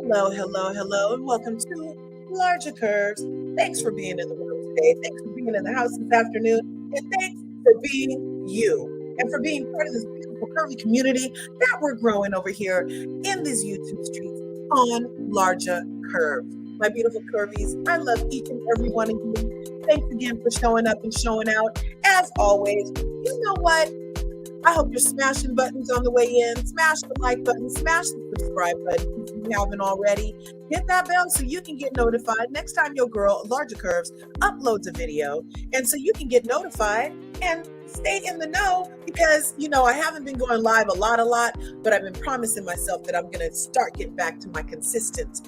Hello, hello, hello, and welcome to Larger Curves. Thanks for being in the room today. Thanks for being in the house this afternoon. And thanks for being you and for being part of this beautiful curvy community that we're growing over here in these YouTube streets on Larger Curves. My beautiful curvies, I love each and every one of you. Thanks again for showing up and showing out. As always, you know what? I hope you're smashing buttons on the way in. Smash the like button, smash the subscribe button if you haven't already. Hit that bell so you can get notified next time your girl, Larger Curves, uploads a video. And so you can get notified and stay in the know because, I haven't been going live a lot, but I've been promising myself that I'm going to start getting back to my consistent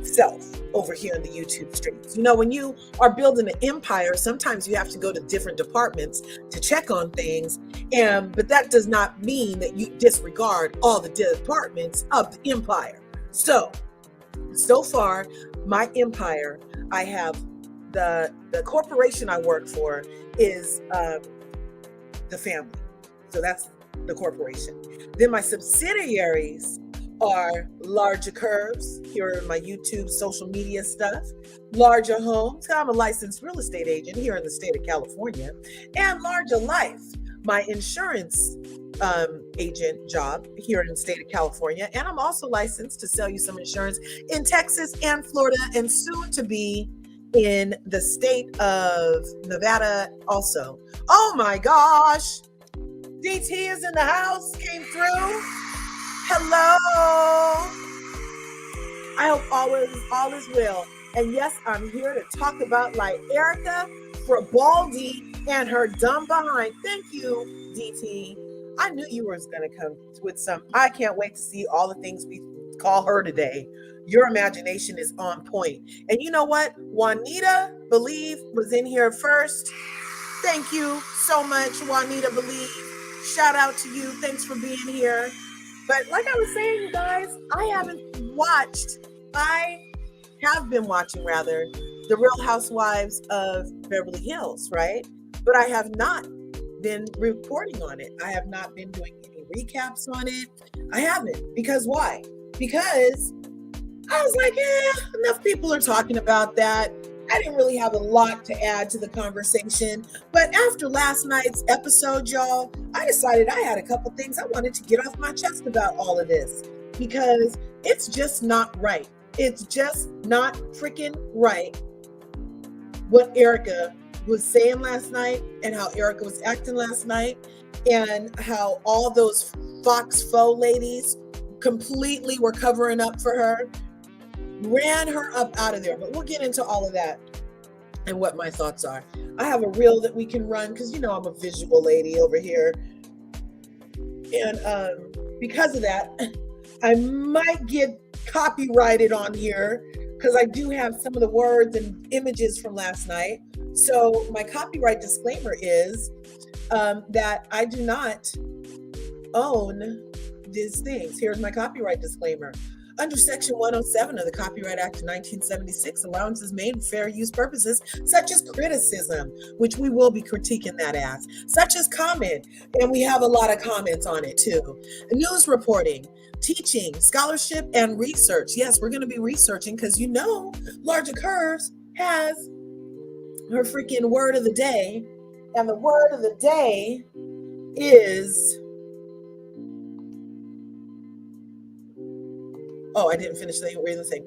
self over here in the YouTube streets. When you are building an empire, sometimes you have to go to different departments to check on things, but that does not mean that you disregard all the departments of the empire. So far, my empire, I have the corporation I work for is the family. So that's the corporation. Then my subsidiaries are Larger Curves, here in my YouTube social media stuff, Larger Homes, I'm a licensed real estate agent here in the state of California, and Larger Life, my insurance agent job here in the state of California. And I'm also licensed to sell you some insurance in Texas and Florida, and soon to be in the state of Nevada also. Oh my gosh, DT is in the house, came through. Hello. I hope all is well. And yes, I'm here to talk about Erika Fribaldi and her dumb behind. Thank you, DT. I knew you were going to come with some. I can't wait to see all the things we call her today. Your imagination is on point. And you know what? Juanita Believe was in here first. Thank you so much, Juanita Believe. Shout out to you. Thanks for being here. But like I was saying, you guys, I have been watching The Real Housewives of Beverly Hills, right? But I have not been reporting on it. I have not been doing any recaps on it. I haven't. Because why? Because I was like, enough people are talking about that. I didn't really have a lot to add to the conversation. But after last night's episode, y'all, I decided I had a couple things I wanted to get off my chest about all of this because it's just not right. It's just not freaking right what Erika was saying last night and how Erika was acting last night and how all those Fox faux ladies completely were covering up for her. Ran her up out of there, but we'll get into all of that and what my thoughts are. I have a reel that we can run because I'm a visual lady over here, and because of that, I might get copyrighted on here because I do have some of the words and images from last night. So my copyright disclaimer is that I do not own these things. Here's my copyright disclaimer. Under Section 107 of the Copyright Act of 1976, allowances made for fair use purposes, such as criticism, which we will be critiquing that as, such as comment, and we have a lot of comments on it too. News reporting, teaching, scholarship, and research. Yes, we're going to be researching because Larger Curves has her freaking word of the day, and the word of the day is... Oh, I didn't finish reading the thing.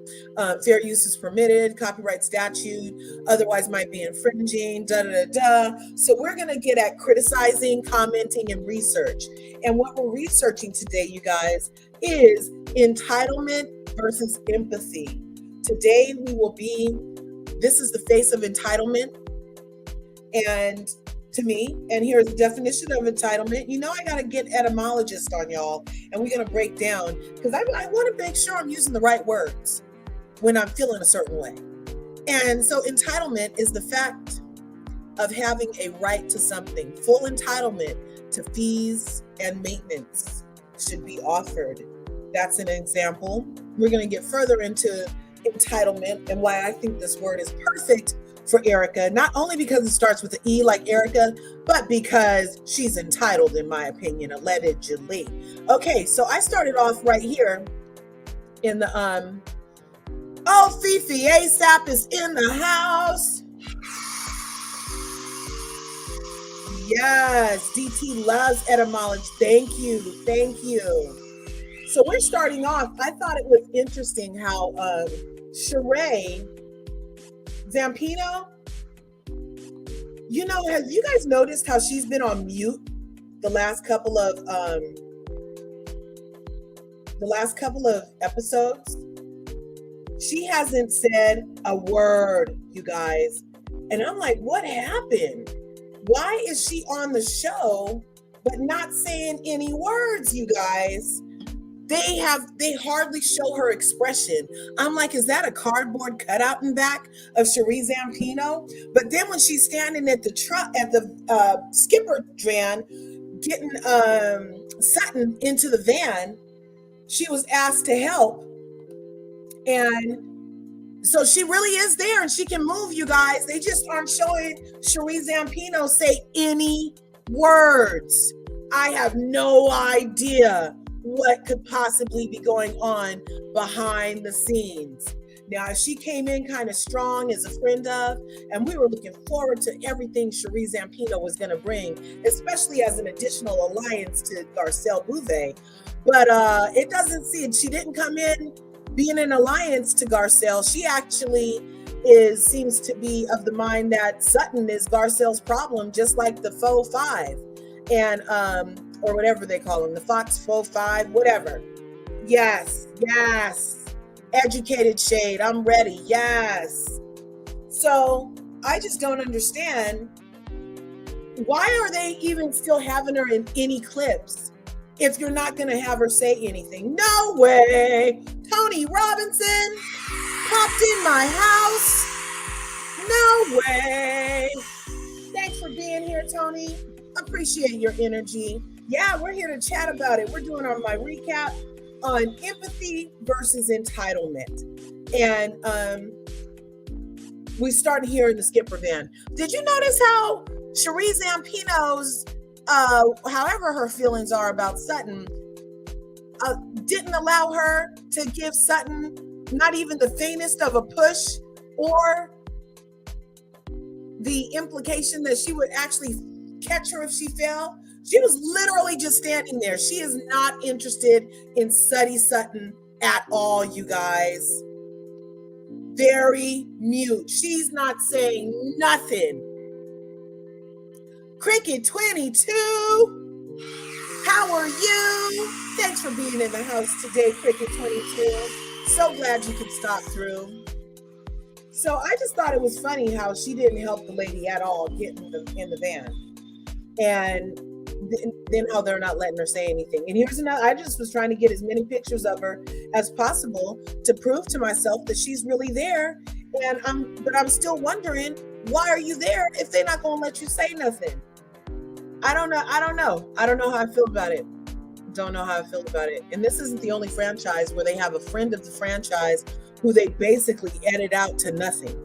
Fair use is permitted, copyright statute, otherwise might be infringing, So we're going to get at criticizing, commenting, and research. And what we're researching today, you guys, is entitlement versus empathy. Today this is the face of entitlement. And to me, and here's the definition of entitlement. I got to get etymologist on y'all, and we're going to break down because I want to make sure I'm using the right words when I'm feeling a certain way. And so entitlement is the fact of having a right to something. Full entitlement to fees and maintenance should be offered. That's an example. We're going to get further into entitlement and why I think this word is perfect for Erika, not only because it starts with an E like Erika, but because she's entitled, in my opinion, allegedly. Okay, so I started off right here in the oh, Fifi ASAP is in the house. Yes, DT loves etymology. Thank you. So we're starting off. I thought it was interesting how Sheree Zampino, you know, have you guys noticed how she's been on mute the last couple of episodes? She hasn't said a word, you guys. And I'm like, what happened? Why is she on the show but not saying any words, you guys? They hardly show her expression. I'm like, is that a cardboard cutout in back of Sheree Zampino? But then when she's standing at the skipper van, getting Sutton into the van, she was asked to help. And so she really is there and she can move, you guys. They just aren't showing Sheree Zampino say any words. I have no idea what could possibly be going on behind the scenes. Now, she came in kind of strong as a friend of, and we were looking forward to everything Sheree Zampino was going to bring, especially as an additional alliance to Garcelle Bouvet. But it doesn't seem, she didn't come in being an alliance to Garcelle. She actually seems to be of the mind that Sutton is Garcelle's problem, just like the Faux Five and or whatever they call them, the Fox Faux Five, whatever. Yes. Educated shade. I'm ready. Yes. So I just don't understand, why are they even still having her in any clips if you're not going to have her say anything? No way. Tony Robinson popped in my house. No way. Thanks for being here, Tony. Appreciate your energy. Yeah, we're here to chat about it. We're doing my recap on empathy versus entitlement. And we started here in the skipper van. Did you notice how Sheree Zampino's, however her feelings are about Sutton, didn't allow her to give Sutton not even the faintest of a push or the implication that she would actually catch her if she fell? She was literally just standing there. She is not interested in Sutton at all, you guys. Very mute. She's not saying nothing. Cricket 22, how are you? Thanks for being in the house today, Cricket 22. So glad you could stop through. So I just thought it was funny how she didn't help the lady at all get in the van. And then how they're not letting her say anything. And here's another, I just was trying to get as many pictures of her as possible to prove to myself that she's really there. But I'm still wondering, why are you there if they're not going to let you say nothing? I don't know how I feel about it. And this isn't the only franchise where they have a friend of the franchise who they basically edit out to nothing.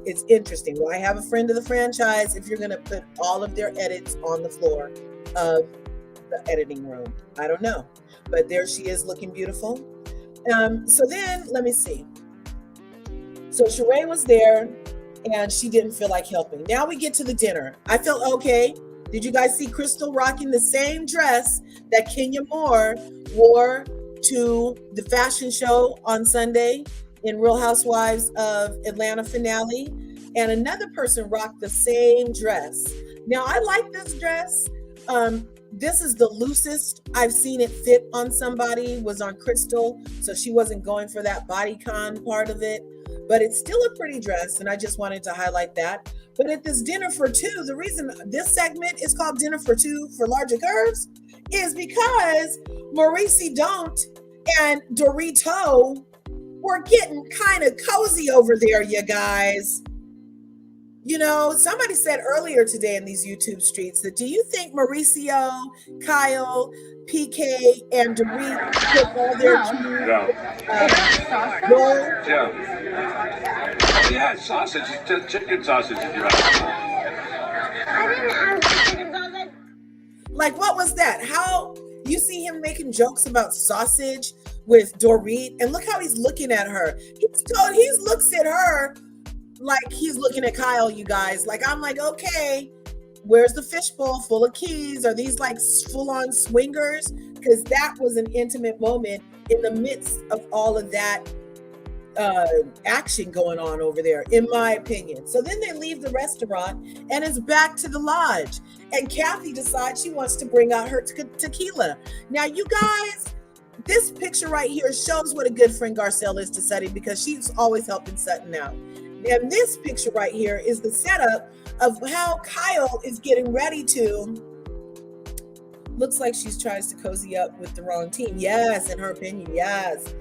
It's interesting. Why have a friend of the franchise if you're going to put all of their edits on the floor of the editing room? I don't know. But there she is, looking beautiful. So then, let me see. So Sheree was there, and she didn't feel like helping. Now we get to the dinner. I felt okay. Did you guys see Crystal rocking the same dress that Kenya Moore wore to the fashion show on Sunday in Real Housewives of Atlanta finale? And another person rocked the same dress. Now, I like this dress. This is the loosest I've seen it fit on somebody, was on Crystal. So she wasn't going for that bodycon part of it. But it's still a pretty dress, and I just wanted to highlight that. But at this dinner for two, the reason this segment is called Dinner for Two for Larger Curves is because Maurice Don't and Dorito were getting kind of cozy over there, you guys. You know, somebody said earlier today in these YouTube streets that, do you think Mauricio, Kyle, PK, and Dorit took all their roll? Yeah, sausage, chicken sausage if you like. I didn't have chicken sausage. Like, what was that? How you see him making jokes about sausage with Dorit, and look how he's looking at her. He looks at her like he's looking at Kyle, you guys. Like, I'm like, okay, where's the fishbowl full of keys? Are these like full-on swingers? Because that was an intimate moment in the midst of all of that action going on over there, in my opinion. So then they leave the restaurant and it's back to the lodge. And Kathy decides she wants to bring out her tequila. Now, you guys, this picture right here shows what a good friend Garcelle is to Sutton, because she's always helping Sutton out. And this picture right here is the setup of how Kyle is getting ready to. Looks like she's tries to cozy up with the wrong team. Yes, in her opinion, yes.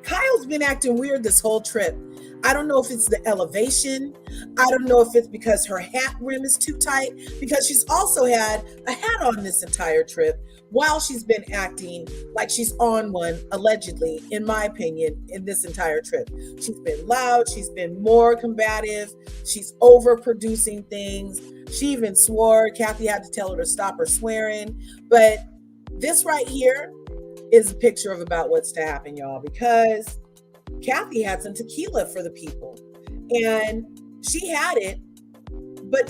Kyle's been acting weird this whole trip. I don't know if it's the elevation. I don't know if it's because her hat rim is too tight, because she's also had a hat on this entire trip while she's been acting like she's on one, allegedly, in my opinion, in this entire trip. She's been loud. She's been more combative. She's overproducing things. She even swore. Kathy had to tell her to stop her swearing. But this right here is a picture of about what's to happen, y'all, because Kathy had some tequila for the people and she had it, but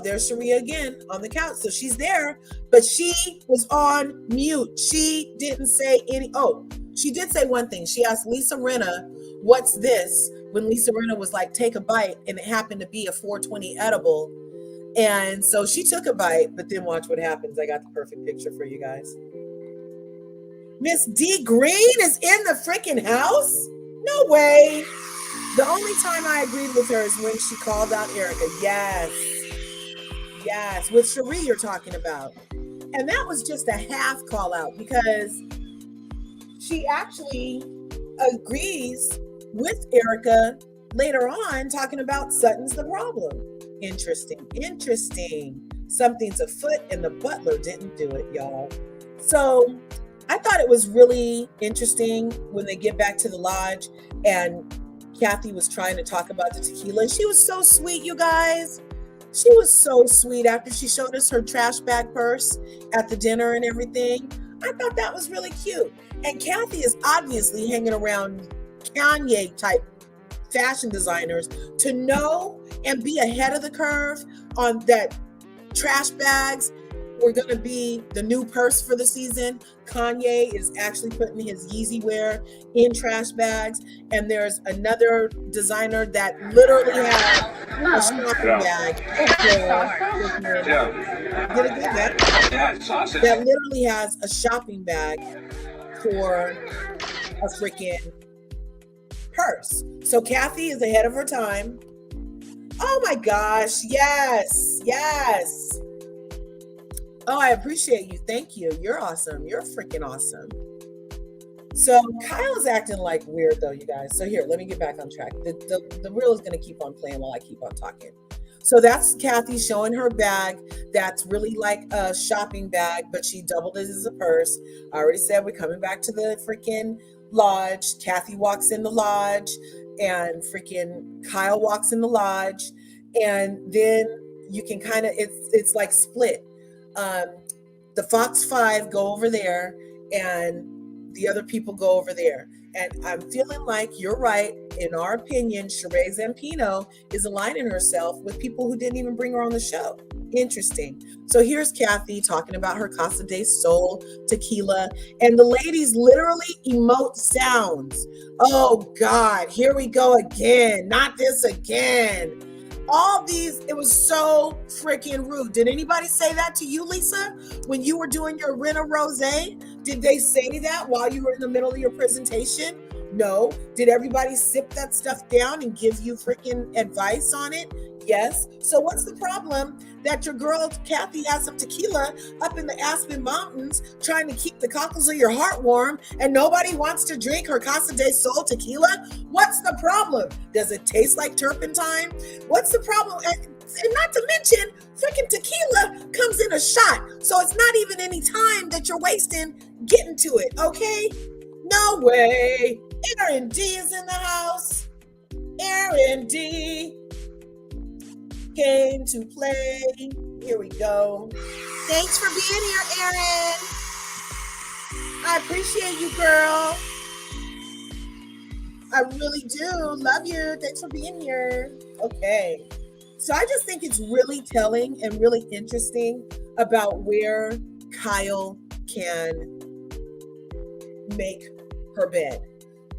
there's Sharia again on the couch. So she's there, but she was on mute. She didn't say she did say one thing. She asked Lisa Rinna, what's this? When Lisa Rinna was like, take a bite, and it happened to be a 420 edible. And so she took a bite, but then watch what happens. I got the perfect picture for you guys. Miss D Green is in the freaking house? No way. The only time I agreed with her is when she called out Erika. Yes. Yes. With Cherie you're talking about. And that was just a half call out, because she actually agrees with Erika later on, talking about Sutton's the problem. Interesting. Something's afoot and the butler didn't do it, y'all. So I thought it was really interesting when they get back to the lodge and Kathy was trying to talk about the tequila. She was so sweet, you guys. She was so sweet after she showed us her trash bag purse at the dinner and everything. I thought that was really cute. And Kathy is obviously hanging around Kanye type fashion designers to know and be ahead of the curve on that trash bags were going to be the new purse for the season. Kanye is actually putting his Yeezy wear in trash bags. And there's another designer that literally has a shopping bag. Did it get that? That literally has a shopping bag for a freaking purse. So Kathy is ahead of her time. Oh my gosh. Yes. Oh, I appreciate you. Thank you. You're awesome. You're freaking awesome. So Kyle is acting like weird though, you guys. So here, let me get back on track. The reel is going to keep on playing while I keep on talking. So that's Kathy showing her bag. That's really like a shopping bag, but she doubled it as a purse. I already said we're coming back to the freaking lodge. Kathy walks in the lodge and freaking Kyle walks in the lodge. And then you can kind of, it's like split. The Fox 5 go over there and the other people go over there. And I'm feeling like you're right. In our opinion, Sheree Zampino is aligning herself with people who didn't even bring her on the show. Interesting. So here's Kathy talking about her Casa de Sol tequila. And the ladies literally emote sounds. Oh God, here we go again. Not this again. All these, it was so freaking rude. Did anybody say that to you, Lisa, when you were doing your Rena Rosé? Did they say that while you were in the middle of your presentation? No. Did everybody sip that stuff down and give you freaking advice on it? Yes. So what's the problem that your girl Kathy has some tequila up in the Aspen Mountains trying to keep the cockles of your heart warm and nobody wants to drink her Casa de Sol tequila? What's the problem? Does it taste like turpentine? What's the problem? And not to mention, freaking tequila comes in a shot. So it's not even any time that you're wasting getting to it, okay? No way. Aaron D is in the house. Aaron D came to play. Here we go. Thanks for being here, Aaron. I appreciate you, girl. I really do. Love you. Thanks for being here. Okay. So I just think it's really telling and really interesting about where Kyle can make her bed.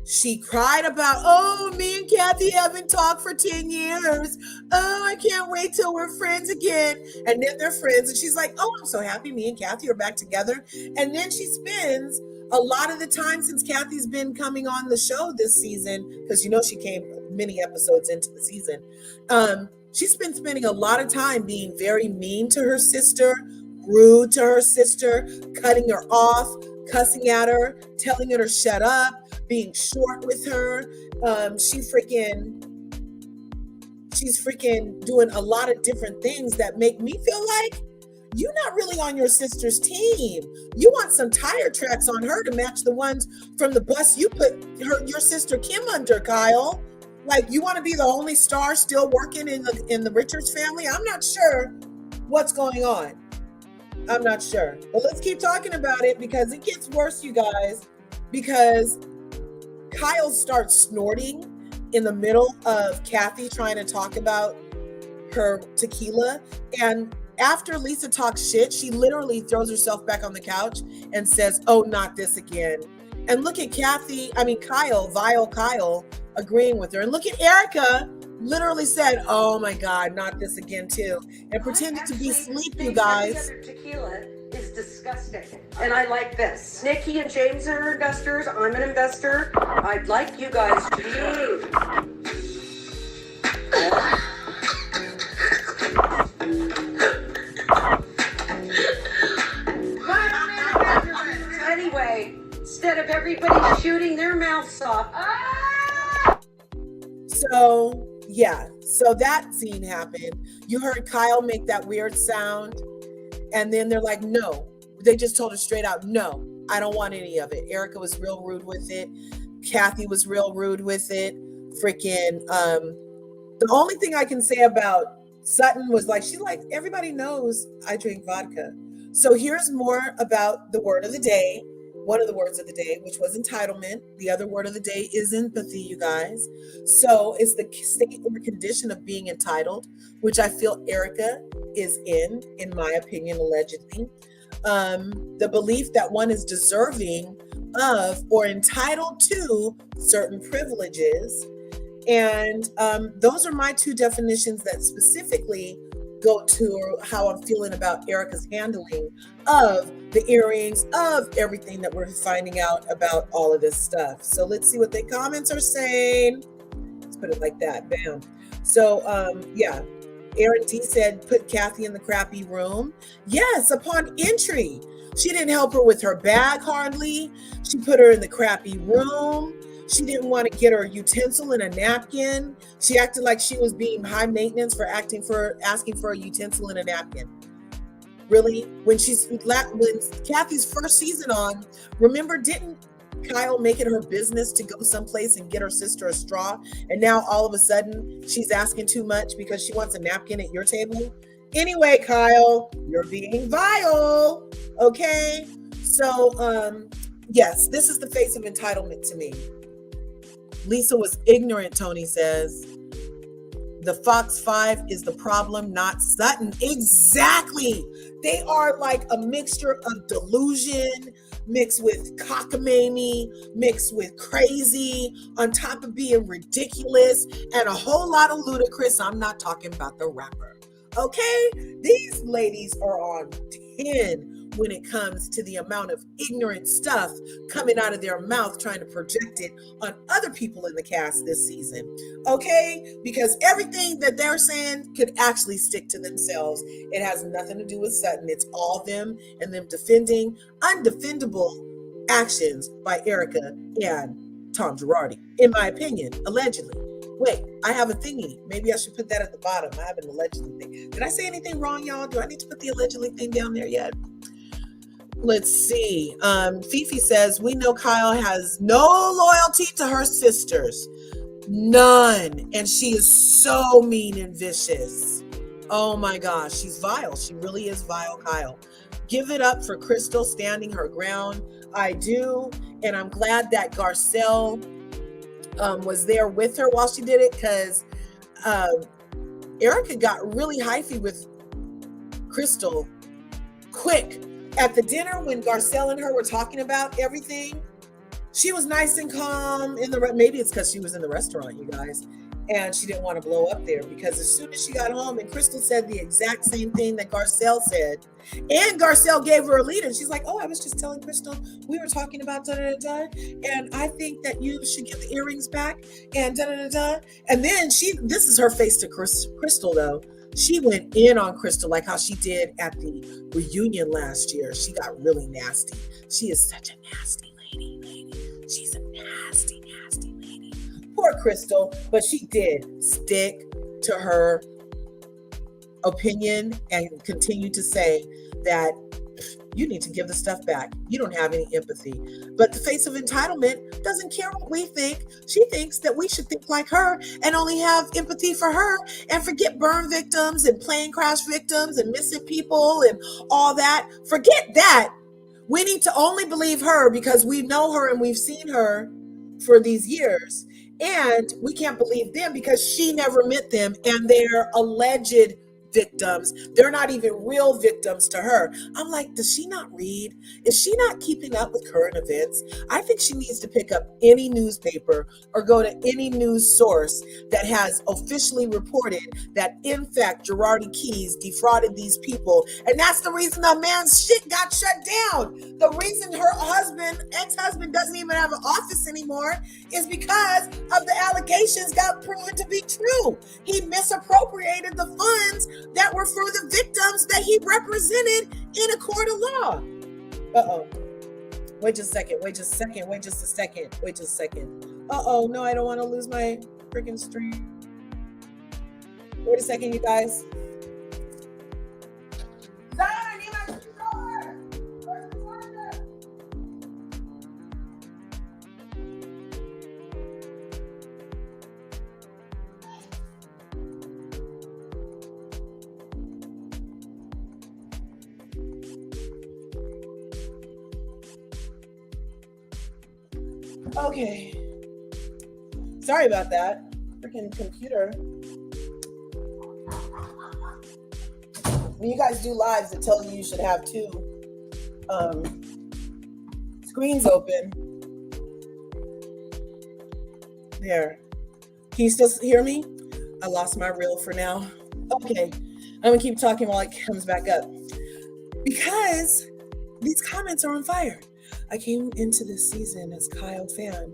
She cried about, oh, me and Kathy haven't talked for 10 years. Oh, I can't wait till we're friends again. And then they're friends. And she's like, oh, I'm so happy me and Kathy are back together. And then she spends a lot of the time since Kathy's been coming on the show this season, because she came many episodes into the season. She's been spending a lot of time being very mean to her sister, rude to her sister, cutting her off, cussing at her, telling her to shut up, being short with her. She's freaking doing a lot of different things that make me feel like you're not really on your sister's team. You want some tire tracks on her to match the ones from the bus you put your sister Kim under, Kyle. Like, you want to be the only star still working in the Richards family? I'm not sure what's going on. I'm not sure. But let's keep talking about it, because it gets worse, you guys. Because Kyle starts snorting in the middle of Kathy trying to talk about her tequila. And after Lisa talks shit, she literally throws herself back on the couch and says, oh, not this again. And look at Kyle, vile Kyle, agreeing with her. And look at Erika, literally said, oh my God, not this again too. And pretended to be asleep, you guys. Tequila is disgusting. And I like this. Nikki and James are investors. I'm an investor. I'd like you guys to Anyway, instead of everybody shooting their mouths off. So, yeah. So that scene happened. You heard Kyle make that weird sound. And then they're like, no. They just told her straight out, no, I don't want any of it. Erika was real rude with it. Kathy was real rude with it. Freaking, the only thing I can say about Sutton was everybody knows I drink vodka. So here's more about the word of the day. One of the words of the day, which was entitlement. The other word of the day is empathy, you guys. So it's the state or condition of being entitled, which I feel Erika is in my opinion, allegedly. The belief that one is deserving of or entitled to certain privileges. And those are my two definitions that specifically go to how I'm feeling about Erika's handling of the earrings, of everything that we're finding out about all of this stuff. So let's see what the comments are saying. Let's put it like that. Bam. So yeah. Aaron D said, put Kathy in the crappy room. Yes, upon entry. She didn't help her with her bag hardly. She put her in the crappy room. She didn't want to get her utensil and a napkin. She acted like she was being high maintenance for asking for a utensil and a napkin. Really? When Kathy's first season on, remember, didn't Kyle make it her business to go someplace and get her sister a straw? And now all of a sudden she's asking too much because she wants a napkin at your table? Anyway, Kyle, you're being vile. Okay? So, yes, this is the face of entitlement to me. Lisa was ignorant, Tony says. The Fox 5 is the problem, not Sutton. Exactly. They are like a mixture of delusion, mixed with cockamamie, mixed with crazy, on top of being ridiculous, and a whole lot of ludicrous. I'm not talking about the rapper. Okay? These ladies are on 10 when it comes to the amount of ignorant stuff coming out of their mouth, trying to project it on other people in the cast this season. Okay? Because everything that they're saying could actually stick to themselves. It has nothing to do with Sutton. It's all them and them defending undefendable actions by Erika and Tom Girardi, in my opinion, allegedly. Wait, I have a thingy. Maybe I should put that at the bottom. I have an allegedly thing. Did I say anything wrong, y'all? Do I need to put the allegedly thing down there yet? Let's see. Fifi says, we know Kyle has no loyalty to her sisters. None. And she is so mean and vicious. Oh my gosh, she's vile. She really is vile, Kyle. Give it up for Crystal standing her ground. I do. And I'm glad that Garcelle was there with her while she did it, because Erika got really hyphy with Crystal quick. At the dinner, when Garcelle and her were talking about everything, she was nice and calm in the maybe it's because she was in the restaurant, you guys, and she didn't want to blow up there, because as soon as she got home and Crystal said the exact same thing that Garcelle said, and Garcelle gave her a lead, and she's like, oh, I was just telling Crystal, we were talking about da-da-da-da, and I think that you should get the earrings back, and da-da-da-da. And then this is her face to Crystal, though. She went in on Crystal like how she did at the reunion last year. She got really nasty. She is such a nasty lady. She's a nasty, nasty lady. Poor Crystal, but she did stick to her opinion and continue to say that you need to give the stuff back. You don't have any empathy. But the face of entitlement doesn't care what we think. She thinks that we should think like her and only have empathy for her and forget burn victims and plane crash victims and missing people and all that. Forget that. We need to only believe her because we know her and we've seen her for these years. And we can't believe them because she never met them and they're alleged victims. They're not even real victims to her. I'm like, does she not read? Is she not keeping up with current events? I think she needs to pick up any newspaper or go to any news source that has officially reported that, in fact, Girardi Keys defrauded these people. And that's the reason the man's shit got shut down. The reason her ex-husband doesn't even have an office anymore is because of the allegations got proven to be true. He misappropriated the funds that were for the victims that he represented in a court of law. Uh-oh. Wait just a second. Uh-oh, no, I don't want to lose my freaking stream. Wait a second, you guys. Zion, I need my controller. Where's the charger? Okay. Sorry about that. Freaking computer. When you guys do lives, it tells you should have two screens open. There. Can you still hear me? I lost my reel for now. Okay. I'm going to keep talking while it comes back up. Because these comments are on fire. I came into this season as Kyle fan,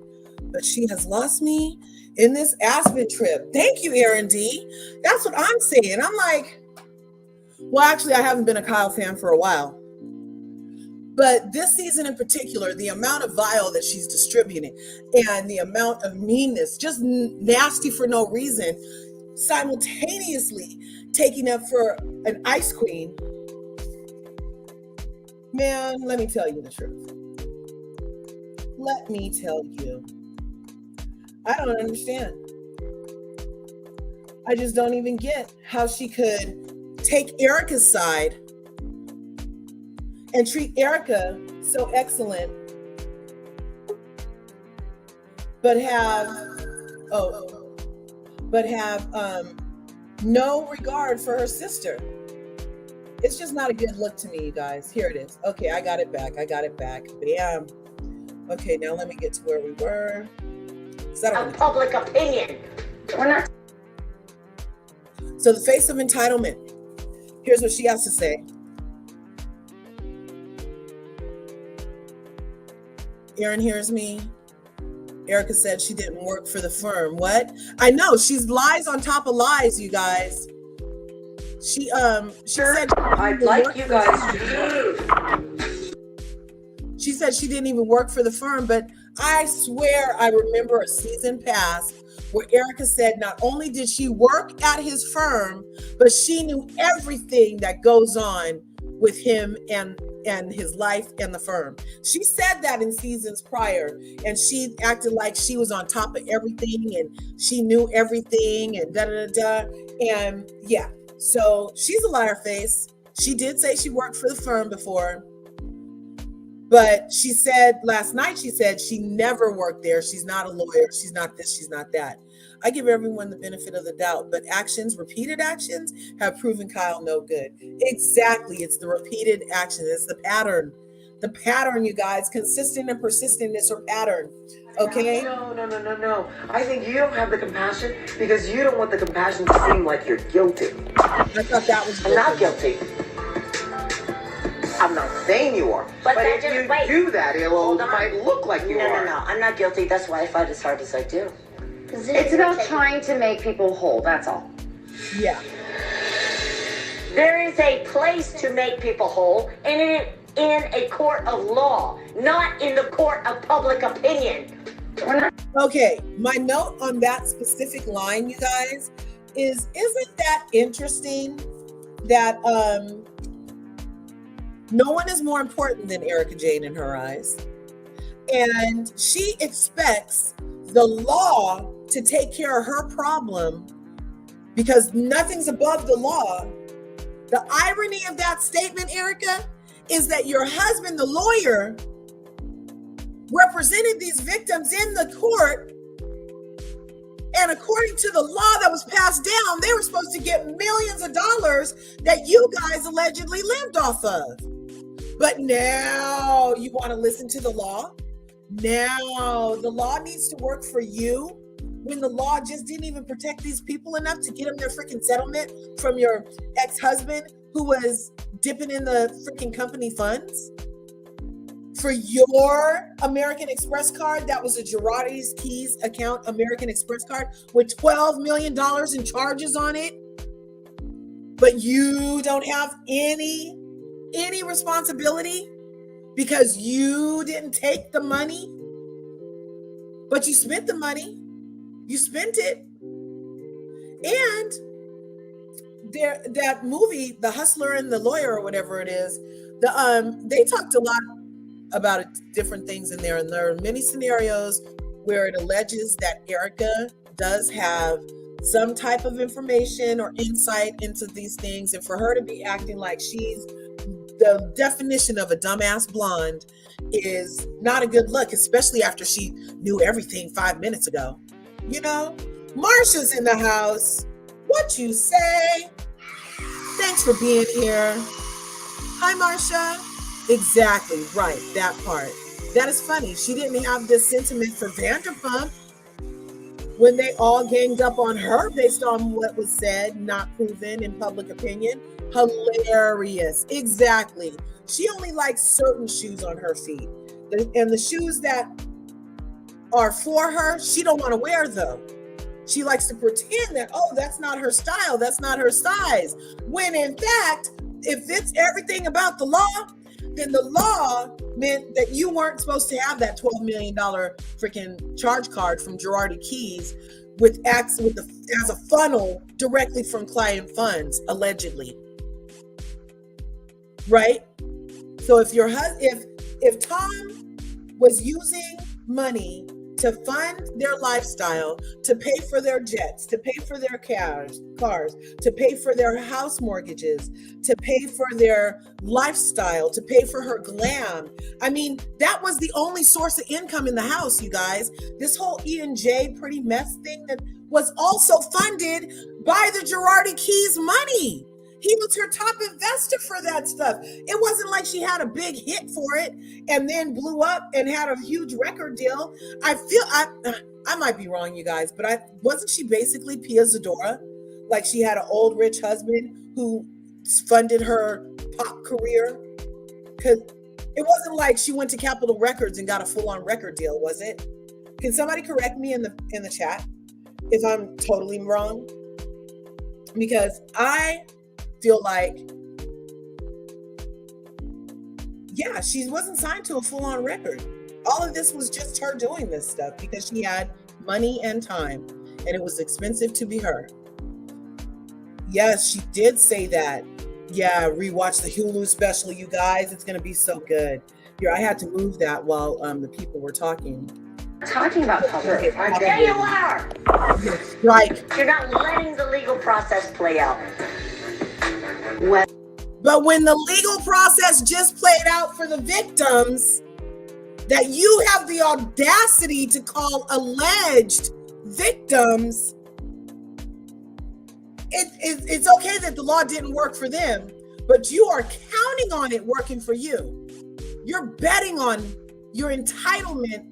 but she has lost me in this Aspen trip. Thank you, Aaron D. That's what I'm saying. I'm like, well, actually, I haven't been a Kyle fan for a while. But this season in particular, the amount of vile that she's distributing and the amount of meanness, just nasty for no reason, simultaneously taking up for an ice queen. Man, let me tell you the truth. Let me tell you. I don't understand. I just don't even get how she could take Erika's side and treat Erika so excellent, but have no regard for her sister. It's just not a good look to me, you guys. Here it is. Okay, I got it back. Bam. Okay, now let me get to where we were. Public opinion. We're not. So the face of entitlement. Here's what she has to say. Aaron hears me. Erika said she didn't work for the firm. What? I know, she's lies on top of lies, you guys. She said I'd like you guys to. She said she didn't even work for the firm, but I swear I remember a season past where Erika said not only did she work at his firm, but she knew everything that goes on with him and his life and the firm. She said that in seasons prior, and she acted like she was on top of everything and she knew everything and da-da-da-da. And yeah, so she's a liar face. She did say she worked for the firm before. But she said last night, she said she never worked there. She's not a lawyer. She's not this, she's not that. I give everyone the benefit of the doubt, but actions, repeated actions, have proven Kyle no good. Exactly. It's the repeated action. It's the pattern. The pattern, you guys, consistent and persistentness or pattern. Okay? No. I think you don't have the compassion because you don't want the compassion to seem like you're guilty. I thought that was I'm not guilty. I'm not saying you are. But if you do that, it might look like you are. No. I'm not guilty. That's why I fight as hard as I do. It's about trying to make people whole, that's all. Yeah. There is a place to make people whole, and in a court of law, not in the court of public opinion. Okay, my note on that specific line, you guys, isn't that interesting that no one is more important than Erika Jane in her eyes. And she expects the law to take care of her problem because nothing's above the law. The irony of that statement, Erika, is that your husband, the lawyer, represented these victims in the court. And according to the law that was passed down, they were supposed to get millions of dollars that you guys allegedly lived off of. But now you want to listen to the law? Now the law needs to work for you when the law just didn't even protect these people enough to get them their freaking settlement from your ex-husband who was dipping in the freaking company funds? For your American Express card, that was a Girardi's Keys account American Express card with $12 million in charges on it. But you don't have any responsibility because you didn't take the money, but you spent the money. You spent it. And that movie, The Hustler and the Lawyer or whatever it is, they talked a lot about different things in there. And there are many scenarios where it alleges that Erika does have some type of information or insight into these things. And for her to be acting like she's the definition of a dumbass blonde is not a good look, especially after she knew everything 5 minutes ago. You know, Marsha's in the house. What you say? Thanks for being here. Hi, Marsha. Exactly, right, that part. That is funny. She didn't have this sentiment for Vanderpump when they all ganged up on her based on what was said, not proven in public opinion. Hilarious. Exactly. She only likes certain shoes on her feet. And the shoes that are for her, she don't want to wear though. She likes to pretend that, oh, that's not her style, that's not her size. When in fact, if it's everything about the law, then the law meant that you weren't supposed to have that $12 million freaking charge card from Girardi Keys as a funnel directly from client funds, allegedly. Right? So if Tom was using money to fund their lifestyle, to pay for their jets, to pay for their cars, to pay for their house mortgages, to pay for their lifestyle, to pay for her glam. I mean, that was the only source of income in the house, you guys. This whole E&J pretty mess thing that was also funded by the Girardi Keys money. He was her top investor for that stuff. It wasn't like she had a big hit for it and then blew up and had a huge record deal. I might be wrong, you guys, but wasn't she basically Pia Zadora? Like she had an old rich husband who funded her pop career? Because it wasn't like she went to Capitol Records and got a full-on record deal, was it? Can somebody correct me in the chat if I'm totally wrong? Because I feel like, yeah, she wasn't signed to a full-on record. All of this was just her doing this stuff because she had money and time, and it was expensive to be her. Yes, she did say that. Yeah, rewatch the Hulu special, you guys. It's going to be so good. Here, I had to move that while the people were talking. Talking about public. There you are. Right. You're not letting the legal process play out. Well, But when the legal process just played out for the victims, that you have the audacity to call alleged victims, it's okay that the law didn't work for them, but you are counting on it working for you. You're betting on your entitlement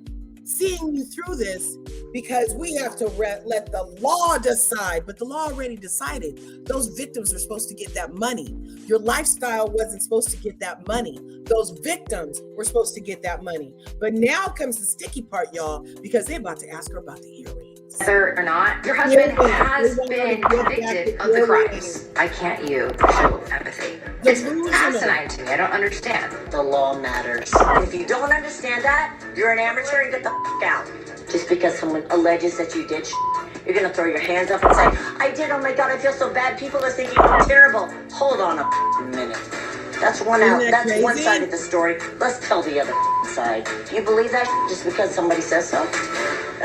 seeing you through this because we have to let the law decide. But the law already decided. Those victims are supposed to get that money. Your lifestyle wasn't supposed to get that money. Those victims were supposed to get that money. But now comes the sticky part, y'all, because they're about to ask her about the earrings. Whether or not your husband has been convicted of the crimes, I can't you show empathy. It's asinine to me. I don't understand. The law matters. If you don't understand that, you're an amateur and get the f*** out. Just because someone alleges that you did you're gonna throw your hands up and say, I did, oh my God, I feel so bad. People are thinking I'm terrible. Hold on a minute. That's one side of the story. Let's tell the other side. Do you believe that just because somebody says so?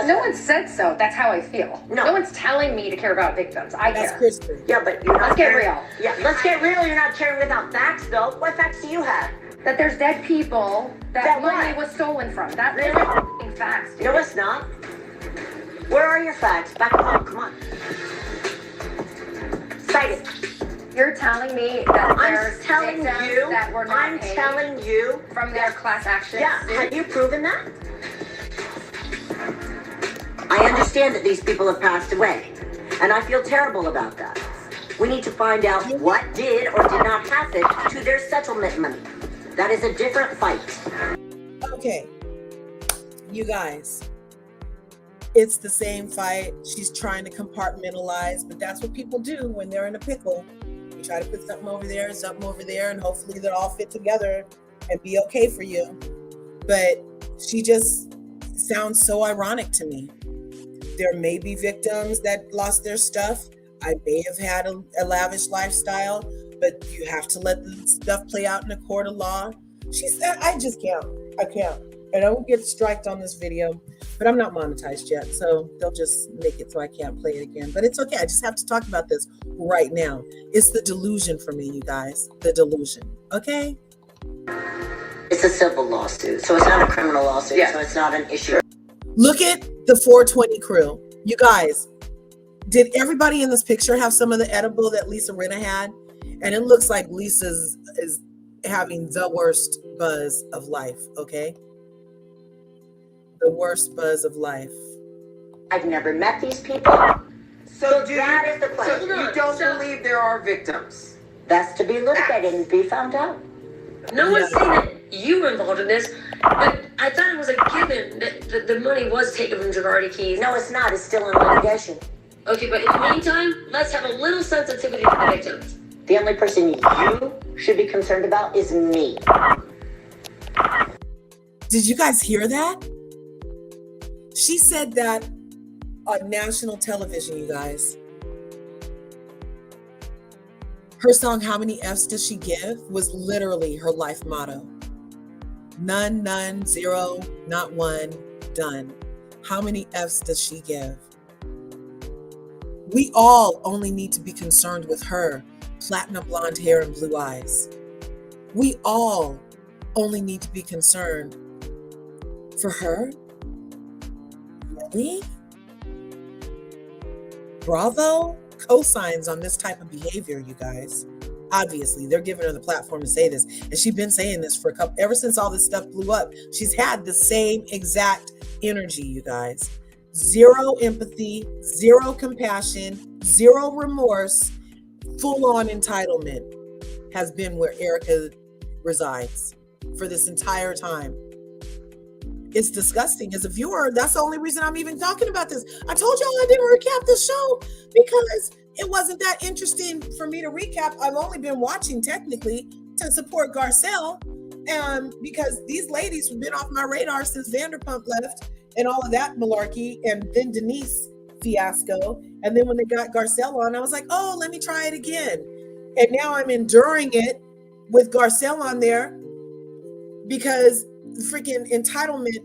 No one said so. That's how I feel. No one's telling me to care about victims. I care. Kristen. Yeah, but you're not Let's get real. Yeah, let's get real. You're not caring without facts, though. What facts do you have? That there's dead people that money what? was stolen from. That Really? isn't facts. Dude. No, it's not. Where are your facts? Back them up. Come on. Cite it. You're telling me that there's victims that were not paid telling you from their class action Yeah, suit? have you proven that? I understand that these people have passed away, and I feel terrible about that. We need to find out what did or did not happen to their settlement money. That is a different fight. Okay, you guys, it's the same fight. She's trying to compartmentalize, but that's what people do when they're in a pickle. You try to put something over there, and hopefully they'll all fit together and be okay for you. But she just sounds so ironic to me. There may be victims that lost their stuff. I may have had a lavish lifestyle, but you have to let the stuff play out in a court of law. She said, I just can't. I can't. And I will get striked on this video, but I'm not monetized yet, so they'll just make it so I can't play it again. But it's okay. I just have to talk about this right now. It's the delusion for me, you guys. The delusion. Okay? It's a civil lawsuit, so it's not a criminal lawsuit, so it's not an issue. Look at the 420 crew. You guys, did everybody in this picture have some of the edible that Lisa Rinna had? And it looks like Lisa's is having the worst buzz of life, okay? The worst buzz of life. I've never met these people. So that is the question. So you don't believe there are victims? That's to be litigated and be found out. No one's saying that you were involved in this, but I thought it was a given that the money was taken from Javardi Keys. No, it's not. It's still in litigation. Okay, but in the meantime, let's have a little sensitivity for the victims. The only person you should be concerned about is me. Did you guys hear that? She said that on national television, you guys. Her song, How Many F's Does She Give? Was literally her life motto. None, none, zero, not one, done. How many F's does she give? We all only need to be concerned with her platinum blonde hair and blue eyes. We all only need to be concerned for her. Really? Bravo cosigns on this type of behavior, you guys. Obviously, they're giving her the platform to say this. And she's been saying this for ever since all this stuff blew up. She's had the same exact energy, you guys. Zero empathy, zero compassion, zero remorse, full-on entitlement has been where Erika resides for this entire time. It's disgusting. As a viewer, that's the only reason I'm even talking about this. I told y'all I didn't recap the show because it wasn't that interesting for me to recap. I've only been watching technically to support Garcelle, because these ladies have been off my radar since Vanderpump left and all of that malarkey, and then Denise fiasco. And then when they got Garcelle on, I was like, oh, let me try it again. And now I'm enduring it with Garcelle on there because freaking entitlement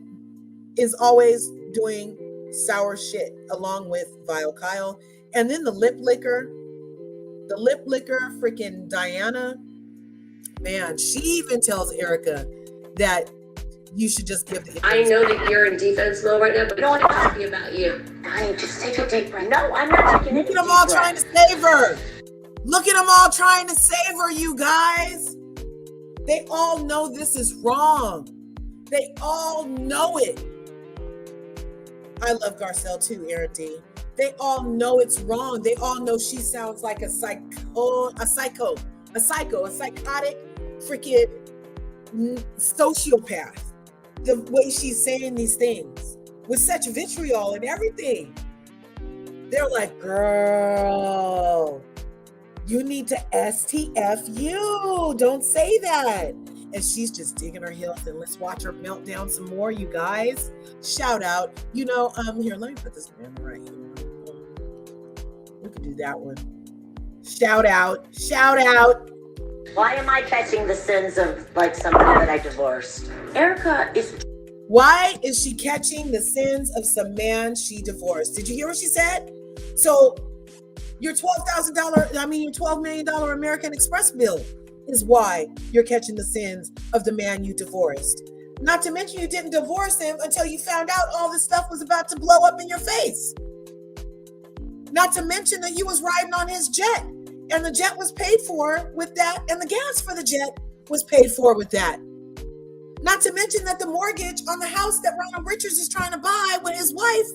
is always doing sour shit along with Vile Kyle. And then the lip licker freaking Diana man. She even tells Erika that you should just give the. I know that you're in defense mode right now, but don't want to happy about you. Honey, just take a deep breath. No, I'm not taking Look any at them deep all breath. trying to save her. Look at them all trying to save her, you guys. They all know this is wrong. They all know it. I love Garcelle too, Aaron D. They all know it's wrong. They all know she sounds like a psychotic, freaking sociopath. The way she's saying these things with such vitriol and everything. They're like, girl, you need to STF you. Don't say that. And she's just digging her heels, and let's watch her melt down some more, you guys. Shout out. Here, let me put this one right here. We can do that one. Shout out. Why am I catching the sins of like somebody that I divorced? Erika is. Why is she catching the sins of some man she divorced? Did you hear what she said? So your $12 million American Express bill is why you're catching the sins of the man you divorced. Not to mention you didn't divorce him until you found out all this stuff was about to blow up in your face. Not to mention that you was riding on his jet, and the jet was paid for with that, and the gas for the jet was paid for with that. Not to mention that the mortgage on the house that Ronald Richards is trying to buy with his wife,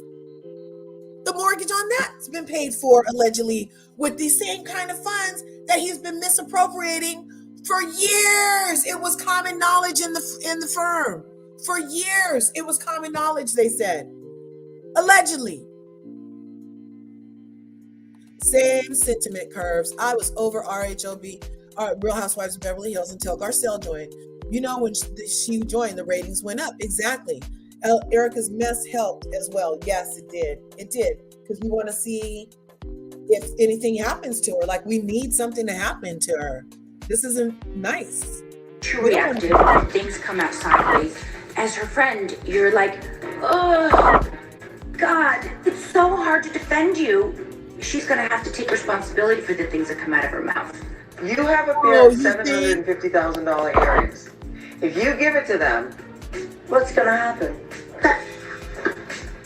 the mortgage on that's been paid for allegedly with the same kind of funds that he's been misappropriating for years. It was common knowledge in the firm. For years, it was common knowledge, they said. Allegedly. Same sentiment, Curves. I was over RHOBH, Real Housewives of Beverly Hills, until Garcelle joined. When she joined, the ratings went up. Exactly. Erika's mess helped as well. Yes, it did. It did. Because we want to see if anything happens to her. Like, we need something to happen to her. This isn't nice. Reactive when things come out sideways. As her friend, you're like, oh, God, it's so hard to defend you. She's going to have to take responsibility for the things that come out of her mouth. You have a pair of $750,000 earrings. If you give it to them, What's going to happen?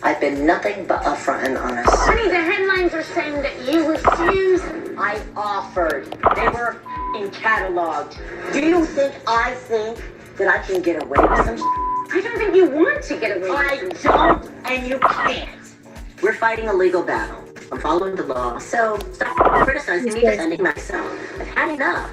I've been nothing but upfront and honest. Honey, the headlines are saying that you refused. I offered. They were cataloged. Do you think I think that I can get away with some I don't think you want to get away I with it. don't, and you can't. We're fighting a legal battle. I'm following the law, so stop criticizing me, defending myself. I've had enough.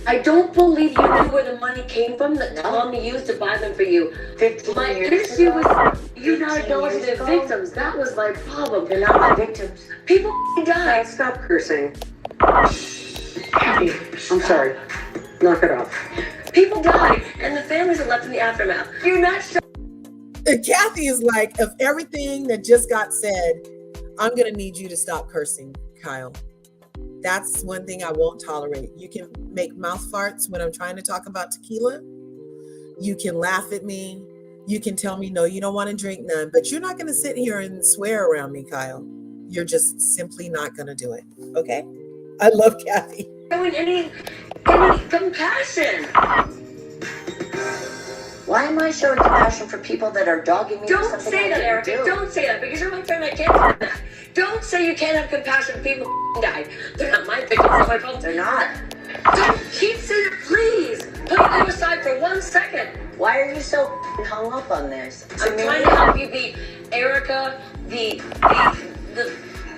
I don't believe you knew where the money came from that Tommy used to buy them for you. 15 My years issue ago, was you not 15 acknowledging years the ago. victims. That was my problem. They're not my victims. People hey, died. stop cursing. I'm sorry. Knock it off. People died, and the families are left in the aftermath. You're not sure. And Kathy is like, of everything that just got said, I'm going to need you to stop cursing, Kyle. That's one thing I won't tolerate. You can make mouth farts when I'm trying to talk about tequila. You can laugh at me. You can tell me, no, you don't want to drink none. But you're not going to sit here and swear around me, Kyle. You're just simply not going to do it. Okay? I love Kathy. Showing any compassion. Why am I showing compassion for people that are dogging me? for Don't something say I that, didn't Erika. do? Don't say that, because you're my friend. I can't do that. Don't say you can't have compassion for people who died. They're not my victims. They're my fault. They're not. Don't keep saying it, please. Put them aside for 1 second. Why are you so hung up on this? I'm trying to help you be Erika,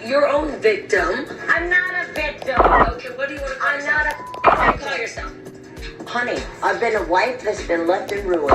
your own victim. I'm not a victim. Okay, what do you want to call I'm yourself? not What do you call yourself? Honey, I've been a wife that's been left in ruins.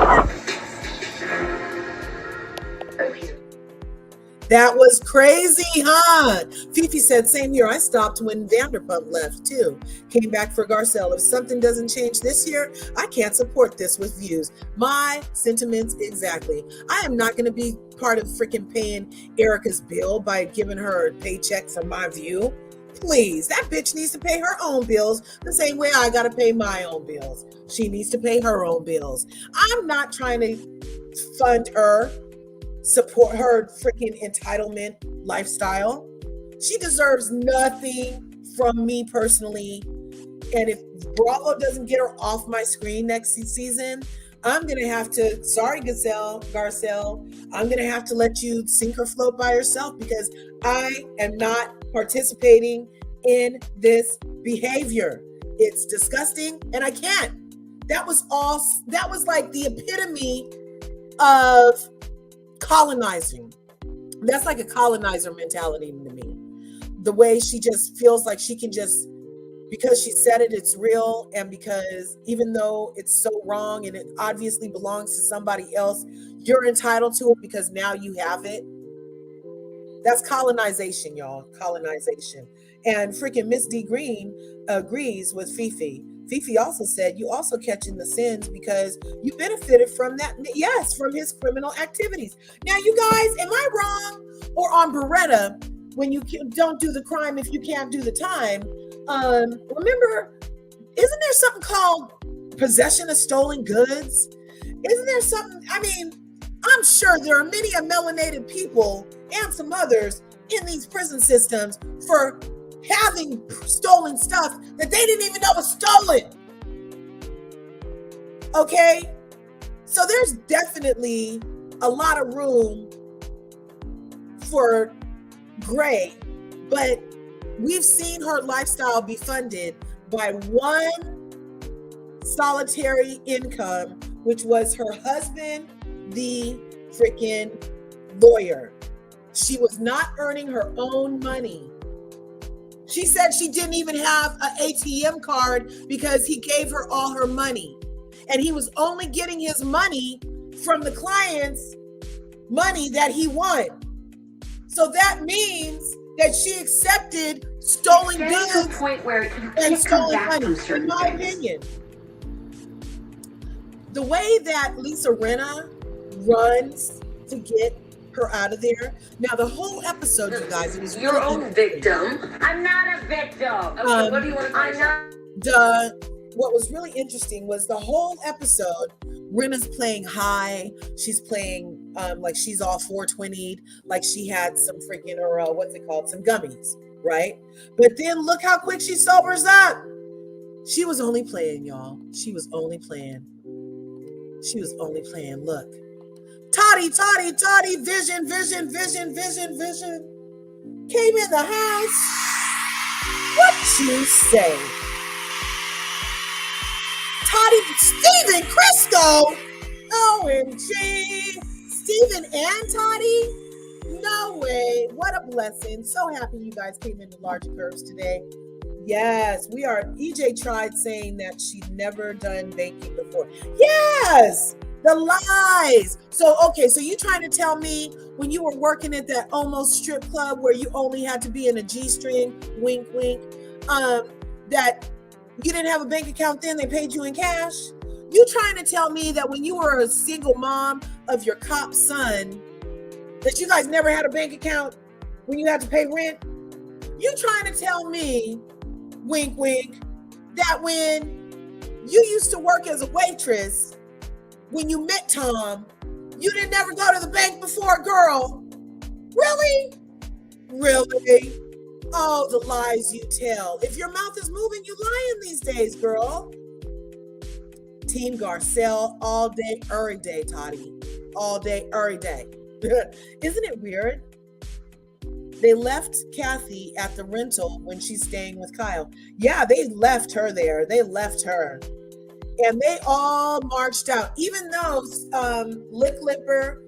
That was crazy, huh? Fifi said, same here. I stopped when Vanderpump left, too. Came back for Garcelle. If something doesn't change this year, I can't support this with views. My sentiments exactly. I am not going to be part of freaking paying Erika's bill by giving her a paycheck for my view. Please, that bitch needs to pay her own bills the same way I got to pay my own bills. She needs to pay her own bills. I'm not trying to fund her, support her freaking entitlement lifestyle. She deserves nothing from me personally And if Bravo doesn't get her off my screen next season, I'm going to have to, sorry, Garcelle, I'm going to have to let you sink or float by yourself, because I am not participating in this behavior. It's disgusting and I can't. That was like the epitome of colonizing. That's like a colonizer mentality to me. The way she just feels like she can just, because she said it, it's real. And because even though it's so wrong and it obviously belongs to somebody else, you're entitled to it because now you have it. That's colonization, y'all. Colonization. And freaking Miss D Green agrees with Fifi. Fifi also said, you also catching the sins because you benefited from that. Yes, from his criminal activities. Now, you guys, am I wrong? Or on Beretta, when you don't do the crime if you can't do the time? Remember, isn't there something called possession of stolen goods? Isn't there something? I mean, I'm sure there are many melanated people and some others in these prison systems for having stolen stuff that they didn't even know was stolen. Okay? So there's definitely a lot of room for gray, but we've seen her lifestyle be funded by one solitary income, which was her husband, the freaking lawyer. She was not earning her own money. She said she didn't even have an ATM card because he gave her all her money. And he was only getting his money from the client's money that he won. So that means that she accepted stolen goods to a point where you and can't come stolen back money, from certain in my things. opinion. The way that Lisa Rinna runs to get her out of there. Now, the whole episode, you guys, it was Your really own victim. I'm not a victim. Okay, what do you want to call I'm yourself? not. What was really interesting was the whole episode, Rinna's playing high. She's playing like she's all 420'd, like she had some freaking, or some gummies, right? But then look how quick she sobers up. She was only playing, y'all. She was only playing. Look. Toddy, vision came in the house. What you say? Toddy, Steven Crisco. OMG. Steven and Toddy? No way. What a blessing. So happy you guys came into Larger Curves today. Yes, we are. EJ tried saying that she'd never done baking before. Yes, the lies. So you trying to tell me when you were working at that almost strip club where you only had to be in a G-string, wink, wink, that you didn't have a bank account then, they paid you in cash? You trying to tell me that when you were a single mom of your cop son, that you guys never had a bank account when you had to pay rent? You trying to tell me, wink, wink, that when you used to work as a waitress, when you met Tom, you didn't never go to the bank before, girl? Really? Really? Oh, the lies you tell. If your mouth is moving, you lying these days, girl. Team Garcelle all day, every day, Toddy. All day, every day. Isn't it weird? They left Kathy at the rental when she's staying with Kyle. Yeah, they left her there. They left her. And they all marched out, even though Lip Licker,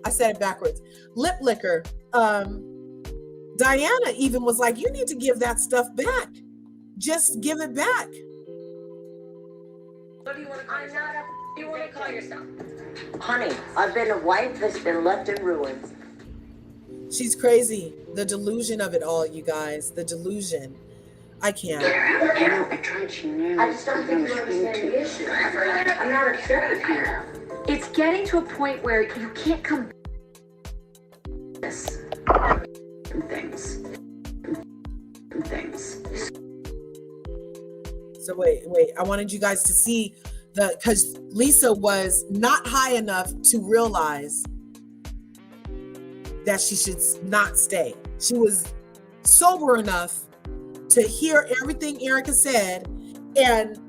I said it backwards. Lip Licker, Diana even was like, you need to give that stuff back. Just give it back. What do you want to call yourself? What do you want to call yourself? Honey, I've been a wife that's been left in ruins. She's crazy. The delusion of it all, you guys. The delusion. I can't. I tried. She knew. I just don't think you understand the issue. I'm not upset with you. It's getting to a point where you can't come This. Things. So wait. I wanted you guys to see because Lisa was not high enough to realize that she should not stay. She was sober enough to hear everything Erika said and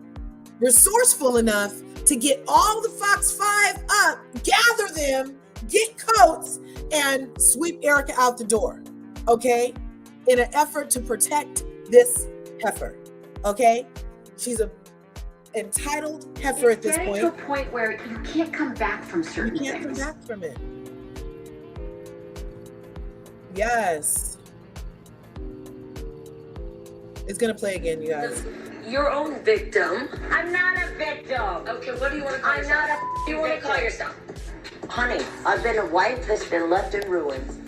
resourceful enough to get all the Fox 5 up, gather them, get coats, and sweep Erika out the door, okay? In an effort to protect this heifer, okay? She's a entitled heifer at this point. Getting to a point where you can't come back from certain things. You can't come back from it. Yes. It's gonna play again, you guys. Your own victim. I'm not a victim. Okay, what do you want to call I'm yourself? not a What do you want to call victim. yourself? Honey, I've been a wife that's been left in ruins.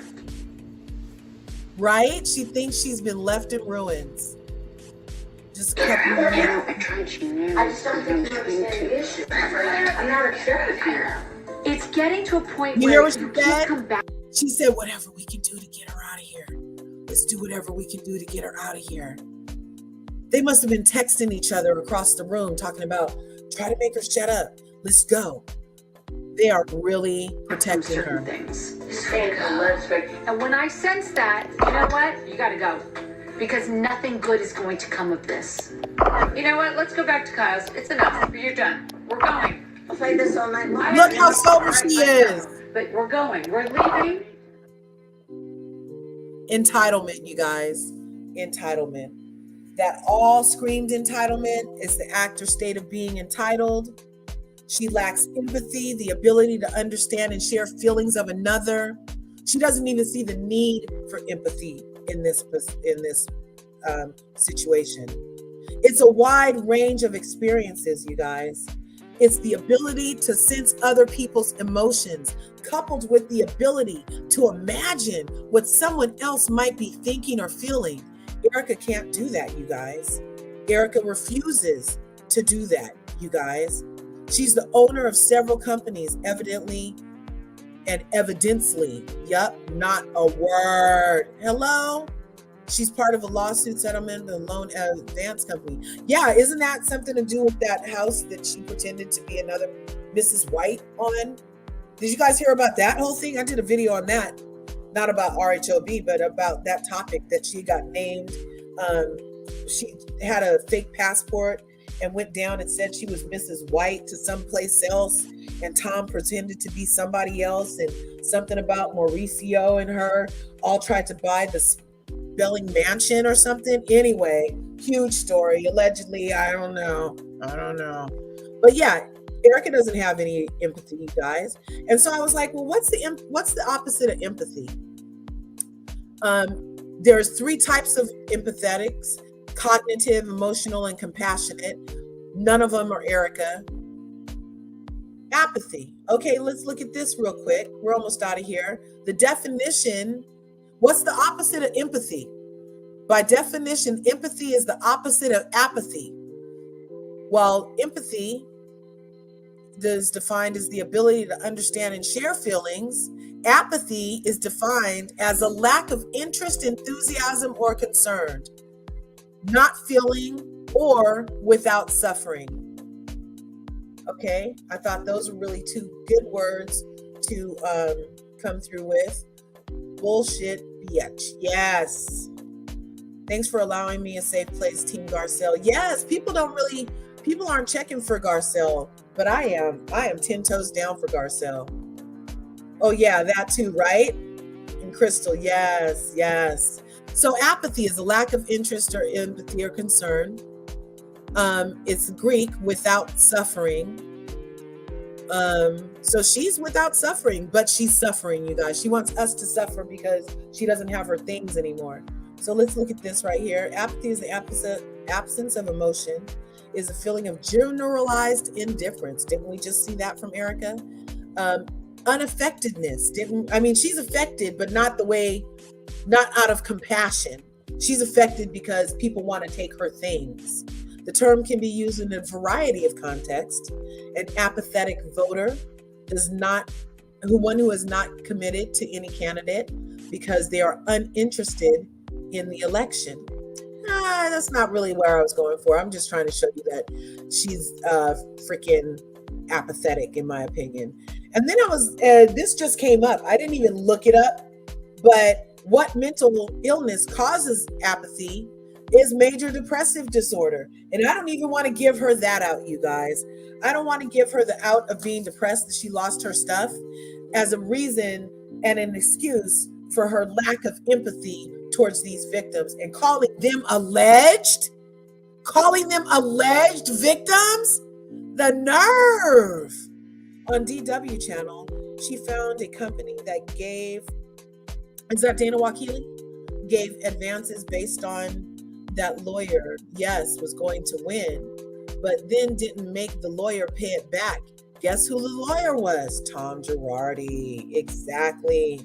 Right? She thinks she's been left in ruins. Just kept I tried you now. I just don't think you understand the issue. I'm not a therapy. It's getting to a point You hear where what you she said? can't come back. She said, whatever we can do to get her out of here. Let's do whatever we can do to get her out of here. They must have been texting each other across the room, talking about, try to make her shut up. Let's go. They are really protecting her. Things. And when I sense that, you know what? You gotta go. Because nothing good is going to come of this. You know what? Let's go back to Kyle's. It's enough. You're done. We're going. I'll play this all night long. Look how sober she is. But we're going. We're leaving. Entitlement, you guys. Entitlement. That all screamed entitlement is the actor's state of being entitled. She lacks empathy, the ability to understand and share feelings of another. She doesn't even see the need for empathy in this situation. It's a wide range of experiences, you guys. It's the ability to sense other people's emotions, coupled with the ability to imagine what someone else might be thinking or feeling. Erika can't do that, you guys. Erika refuses to do that, you guys. She's the owner of several companies, evidently and evidently. Yup, not a word. Hello? She's part of a lawsuit settlement, the loan advance company. Yeah, isn't that something to do with that house that she pretended to be another Mrs. White on? Did you guys hear about that whole thing? I did a video on that. Not about RHOBH, but about that topic that she got named. She had a fake passport and went down and said she was Mrs. White to someplace else. And Tom pretended to be somebody else, and something about Mauricio and her all tried to buy the Belling Mansion or something. Anyway, huge story. Allegedly, I don't know. But yeah, Erika doesn't have any empathy, you guys. And so I was like, well, what's the opposite of empathy? There's 3 types of empathetics: cognitive, emotional, and compassionate. None of them are Erika. Apathy. Okay, let's look at this real quick. We're almost out of here. The definition, what's the opposite of empathy? By definition, empathy is the opposite of apathy. While empathy is defined as the ability to understand and share feelings, apathy is defined as a lack of interest, enthusiasm, or concern, not feeling or without suffering. Okay, I thought those were really 2 good words to come through with. Bullshit, bitch. Yes. Thanks for allowing me a safe place, Team Garcelle. Yes, people aren't checking for Garcelle, but I am 10 toes down for Garcelle. Oh yeah, that too, right? And Crystal, yes. So apathy is a lack of interest or empathy or concern. It's Greek, without suffering. So she's without suffering, but she's suffering, you guys. She wants us to suffer because she doesn't have her things anymore. So let's look at this right here. Apathy is the absence of emotion, is a feeling of generalized indifference. Didn't we just see that from Erika? Unaffectedness. She's affected, but not out of compassion. She's affected because people want to take her things. The term can be used in a variety of contexts. An apathetic voter one who is not committed to any candidate because they are uninterested in the election. That's not really where I was going for. I'm just trying to show you that she's freaking apathetic, in my opinion. And then this just came up. I didn't even look it up, but what mental illness causes apathy is major depressive disorder. And I don't even want to give her that out, you guys. I don't want to give her the out of being depressed that she lost her stuff as a reason and an excuse for her lack of empathy towards these victims and calling them alleged victims. The nerve. On DW channel, she found a company that gave, is that Dana Wakili? Gave advances based on that lawyer, yes, was going to win, but then didn't make the lawyer pay it back. Guess who the lawyer was? Tom Girardi. Exactly.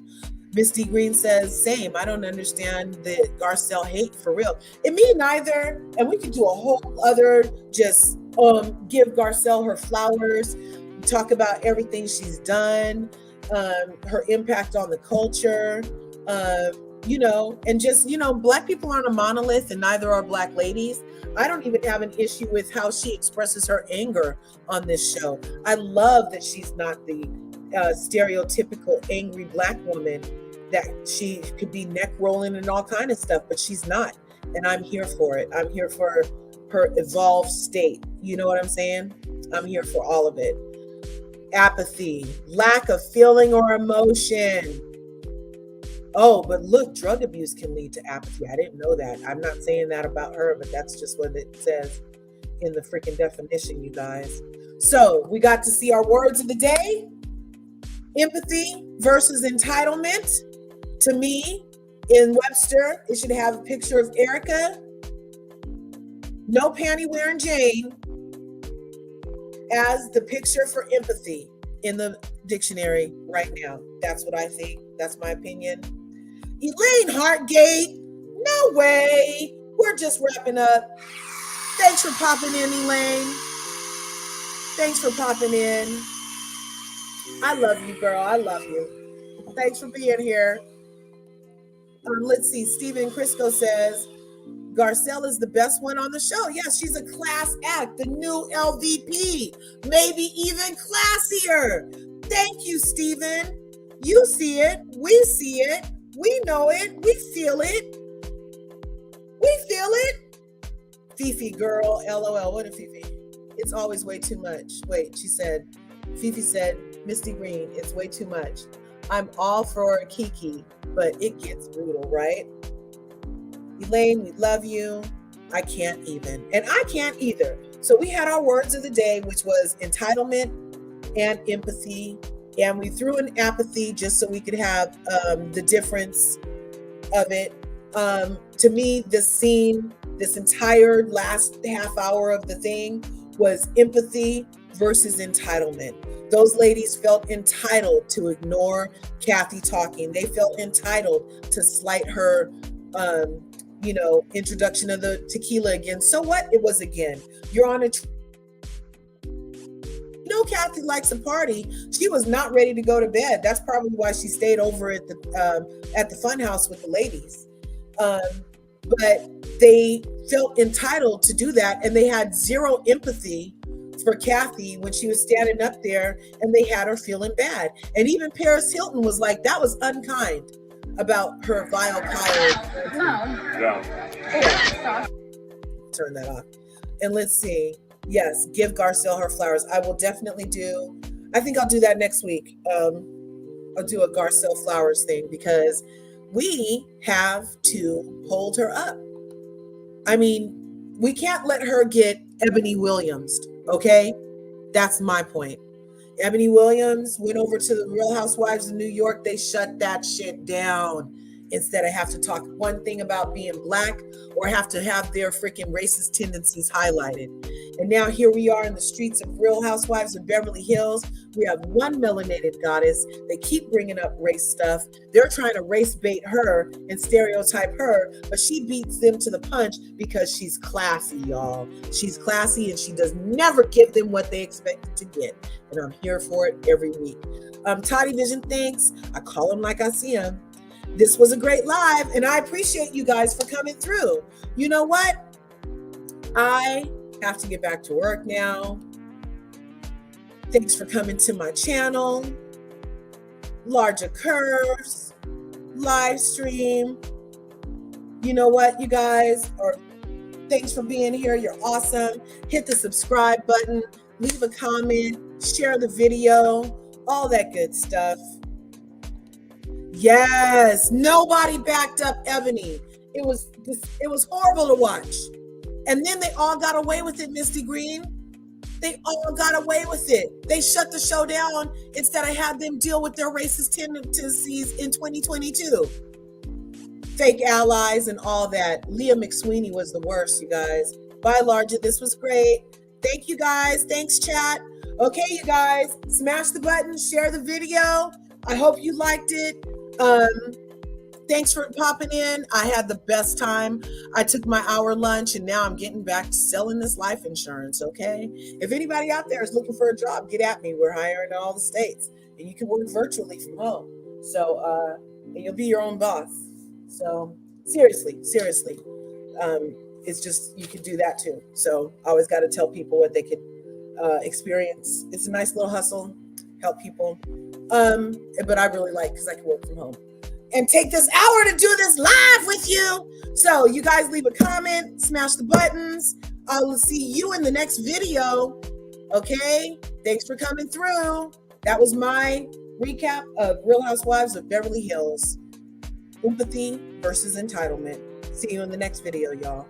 Misty Green says, same. I don't understand the Garcelle hate for real. And me neither. And we could do a whole other just give Garcelle her flowers, talk about everything she's done, her impact on the culture, and just, Black people aren't a monolith and neither are Black ladies. I don't even have an issue with how she expresses her anger on this show. I love that she's not the stereotypical angry Black woman, that she could be neck rolling and all kind of stuff, but she's not. And I'm here for it. I'm here for her evolved state. You know what I'm saying? I'm here for all of it. Apathy, lack of feeling or emotion. Oh, but look, drug abuse can lead to apathy. I didn't know that. I'm not saying that about her, but that's just what it says in the freaking definition, you guys. So we got to see our words of the day. Empathy versus entitlement. To me, in Webster, it should have a picture of Erika, no panty wearing Jane, as the picture for empathy in the dictionary right now. That's what I think. That's my opinion. Elaine Hartgate, no way. We're just wrapping up. Thanks for popping in, Elaine. Thanks for popping in. I love you, girl. I love you. Thanks for being here. Let's see. Stephen Crisco says, Garcelle is the best one on the show. Yes, she's a class act, the new LVP, maybe even classier. Thank you, Stephen. You see it. We see it. We know it. We feel it. We feel it. Fifi girl, LOL. What a Fifi. It's always way too much. Wait, Fifi said, Misty Green, it's way too much. I'm all for Kiki, but it gets brutal, right? Elaine, we love you. I can't even. And I can't either. So we had our words of the day, which was entitlement and empathy. And we threw in apathy just so we could have the difference of it. To me, this scene, this entire last half hour of the thing was empathy versus entitlement. Those ladies felt entitled to ignore Kathy talking. They felt entitled to slight her introduction of the tequila again. So what? It was again. You're on a Kathy likes a party. She was not ready to go to bed. That's probably why she stayed over at the fun house with the ladies. But they felt entitled to do that, and they had zero empathy for Kathy when she was standing up there, and they had her feeling bad. And even Paris Hilton was like, that was unkind about her vile power. No. Turn that off. And let's see. Yes, give Garcelle her flowers. I will definitely do. I think I'll do that next week. I'll do a Garcelle flowers thing because we have to hold her up. I mean, we can't let her get Ebony Williams, okay? That's my point. Ebony Williams went over to the Real Housewives of New York. They shut that shit down instead of have to talk one thing about being Black or have to have their freaking racist tendencies highlighted. And now here we are in the streets of Real Housewives of Beverly Hills. We have one melanated goddess. They keep bringing up race stuff. They're trying to race bait her and stereotype her, but she beats them to the punch because she's classy, y'all. She's classy and she does never give them what they expect to get. And I'm here for it every week. Toddy Vision thinks. I call them like I see them. This was a great live, and I appreciate you guys for coming through. You know what? I have to get back to work now. Thanks for coming to my channel. Larger curves, live stream. You know what, you guys? Or thanks for being here. You're awesome. Hit the subscribe button. Leave a comment. Share the video. All that good stuff. Yes. Nobody backed up Ebony. It was horrible to watch. And then they all got away with it, Misty Green. They all got away with it. They shut the show down instead of have them deal with their racist tendencies in 2022. Fake allies and all that. Leah McSweeney was the worst, you guys. By and large, this was great. Thank you guys. Thanks, chat. Okay, you guys, smash the button, share the video. I hope you liked it. Thanks for popping in. I had the best time. I took my hour lunch and now I'm getting back to selling this life insurance, okay? If anybody out there is looking for a job, get at me. We're hiring in all the states and you can work virtually from home. So, and you'll be your own boss. So seriously, it's just, you can do that too. So I always got to tell people what they could experience. It's a nice little hustle, help people. But I really like, because I can work from home and take this hour to do this live with you. So you guys leave a comment, smash the buttons. I will see you in the next video. Okay. Thanks for coming through. That was my recap of Real Housewives of Beverly Hills. Empathy versus entitlement. See you in the next video, y'all.